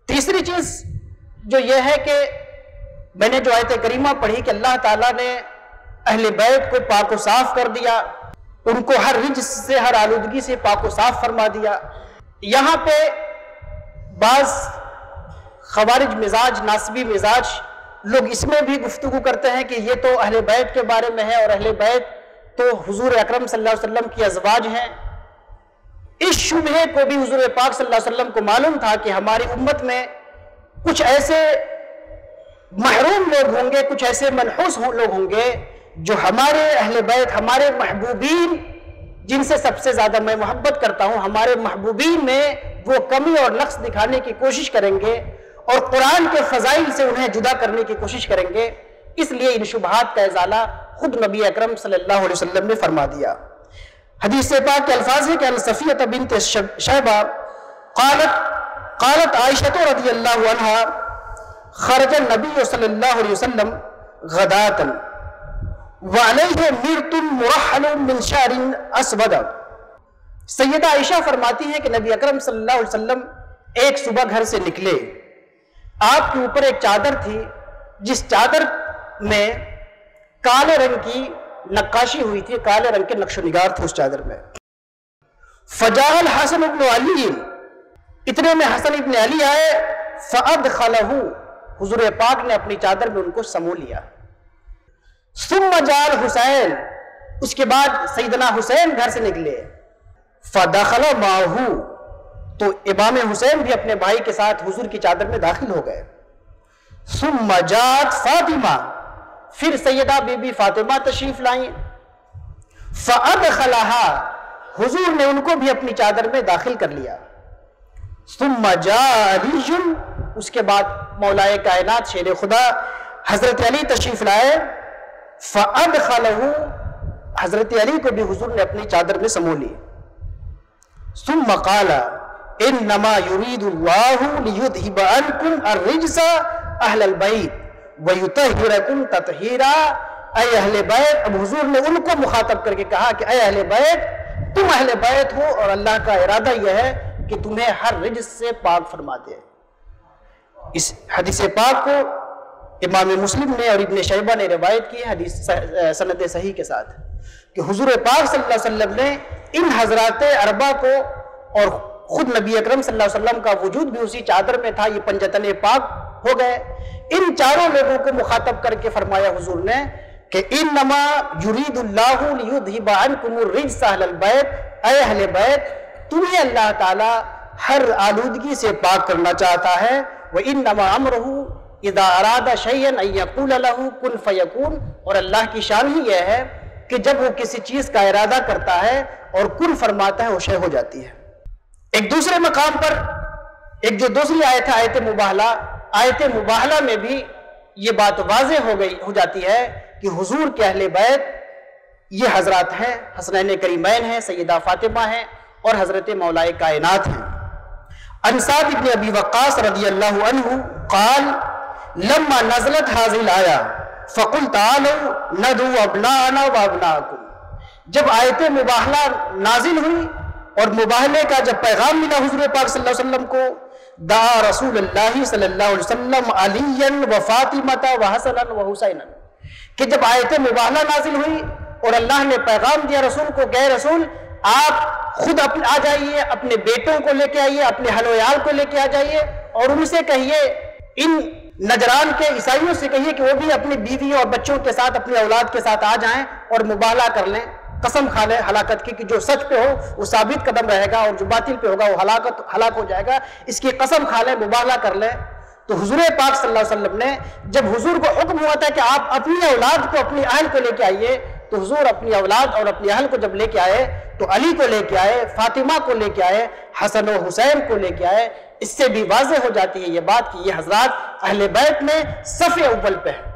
تیسری چیز جو یہ ہے کہ میں نے جو آیت کریمہ پڑھی کہ اللہ تعالیٰ نے اہل بیت کو پاک و صاف کر دیا، ان کو ہر رجس سے، ہر آلودگی سے پاک و صاف فرما دیا۔ یہاں پہ بعض خوارج مزاج، ناصبی مزاج لوگ اس میں بھی گفتگو کرتے ہیں کہ یہ تو اہل بیت کے بارے میں ہے، اور اہل بیت تو حضور اکرم صلی اللہ علیہ وسلم کی ازواج ہیں۔ اس شبہے کو بھی حضور پاک صلی اللہ علیہ وسلم کو معلوم تھا کہ ہماری امت میں کچھ ایسے محروم لوگ ہوں گے، کچھ ایسے منحوس لوگ ہوں گے جو ہمارے اہل بیت، ہمارے محبوبین جن سے سب سے زیادہ میں محبت کرتا ہوں، ہمارے محبوبین میں وہ کمی اور نقص دکھانے کی کوشش کریں گے اور قرآن کے فضائل سے انہیں جدا کرنے کی کوشش کریں گے۔ اس لیے ان شبہات کا ازالہ خود نبی اکرم صلی اللہ علیہ وسلم نے فرما دیا۔ حدیث پاک کے الفاظ ہیں کہ ان صفیہ بنت شیبہ قالت عائشہ رضی اللہ عنہا خرج النبی صلی اللہ علیہ وسلم غداۃ وعلیہ مرط مرحل من شعر اسود۔ سیدہ عائشہ فرماتی ہیں کہ نبی اکرم صلی اللہ علیہ وسلم ایک صبح گھر سے نکلے، آپ کے اوپر ایک چادر تھی جس چادر میں کالے رنگ کی نقاشی ہوئی تھی، کالے رنگ کے نقش و نگار تھے اس چادر میں۔ فجاء الحسن بن علی، اتنے میں حسن ابن علی آئے، فادخلہ، حضور پاک نے اپنی چادر میں ان کو سمو لیا۔ ثم جاء الحسین، اس کے بعد سیدنا حسین گھر سے نکلے، فدخل معہ، تو امام حسین بھی اپنے بھائی کے ساتھ حضور کی چادر میں داخل ہو گئے۔ ثم جاءت فاطمہ، پھر سیدہ بی بی فاطمہ تشریف لائیں، فادخلہا، حضور نے ان کو بھی اپنی چادر میں داخل کر لیا۔ ثم جاء علی، اس کے بعد مولائے کائنات شیر خدا حضرت علی تشریف لائے، فادخلہ، حضرت علی کو بھی حضور نے اپنی چادر میں سمو لی۔ ثم قال انما يريد الله ليذهب عنكم الرجس اہل البیت ویطہرکم تطہیرا، اے اہل بیت۔ اب حضور نے ان کو مخاطب کر کے کہا کہ اے اہل بیت، تم اہل بیت ہو اور اللہ کا ارادہ یہ ہے کہ تمہیں ہر رجس سے پاک فرما دے۔ اس حدیث پاک کو امام مسلم نے اور ابن شیبہ نے روایت کی، حدیث سند صحیح کے ساتھ، کہ حضور پاک صلی اللہ علیہ وسلم نے ان حضرات اربعہ کو، اور خود نبی اکرم صلی اللہ علیہ وسلم کا وجود بھی اسی چادر میں تھا، یہ پنجتن پاک ہو گئے، ان چاروں لوگوں کو مخاطب کر کے فرمایا حضور نے کہ انما یرید اللہ لیذھب عنکم الرجس اہل البیت، اے اہل بیت، تمہیں اللہ تعالی ہر آلودگی سے پاک کرنا چاہتا ہے۔ وانما امرہ اذا اراد شیئا ان یقول له کن فیکون، اور اللہ کی شان ہی یہ ہے کہ جب وہ کسی چیز کا ارادہ کرتا ہے اور کن فرماتا ہے، وہ شے ہو جاتی ہے۔ ایک دوسرے مقام پر ایک جو دوسری آیت ہے آیت مباہلہ میں بھی یہ بات واضح ہو جاتی ہے کہ حضور کے اہل بیت یہ حضرات ہیں، حسنین کریمین ہیں، سیدہ فاطمہ ہیں اور حضرت مولائے کائنات ہیں۔ عن سعد بن ابی وقاص رضی اللہ عنہ قال لما نزلت هذه الآیہ فقل تعالوا ندعو ابناءنا وابناءکم، جب آیت مباہلہ نازل ہوئی اور مباہلے کا جب پیغام ملا حضور پاک صلی اللہ علیہ وسلم کو، دعا رسول اللہ صلی اللہ علیہ وسلم علیاً و فاطمۃ و حسنا و حسینا، کہ جب آیت مباہلہ نازل ہوئی اور اللہ نے پیغام دیا رسول کو کہ اے رسول آپ خود آ جائیے، اپنے بیٹوں کو لے کے آئیے، اپنے اہل و عیال کو لے کے آ جائیے، اور ان سے کہیے، ان نجران کے عیسائیوں سے کہیے کہ وہ بھی اپنی بیوی اور بچوں کے ساتھ، اپنی اولاد کے ساتھ آ جائیں اور مباہلہ کر لیں، قسم کھا لیں ہلاکت کی کہ جو سچ پہ ہو وہ ثابت قدم رہے گا اور جو باطل پہ ہوگا وہ ہلاک ہو جائے گا، اس کی قسم کھا لیں، مباہلہ کر لیں۔ تو حضور پاک صلی اللہ علیہ وسلم نے جب حضور کو حکم ہوا تھا کہ آپ اپنی اولاد کو، اپنی اہل کو لے کے آئیے، تو حضور اپنی اولاد اور اپنی اہل کو جب لے کے آئے تو علی کو لے کے آئے، فاطمہ کو لے کے آئے، حسن و حسین کو لے کے آئے۔ اس سے بھی واضح ہو جاتی ہے یہ بات کہ یہ حضرات اہل بیت میں صف اول پہ ہیں۔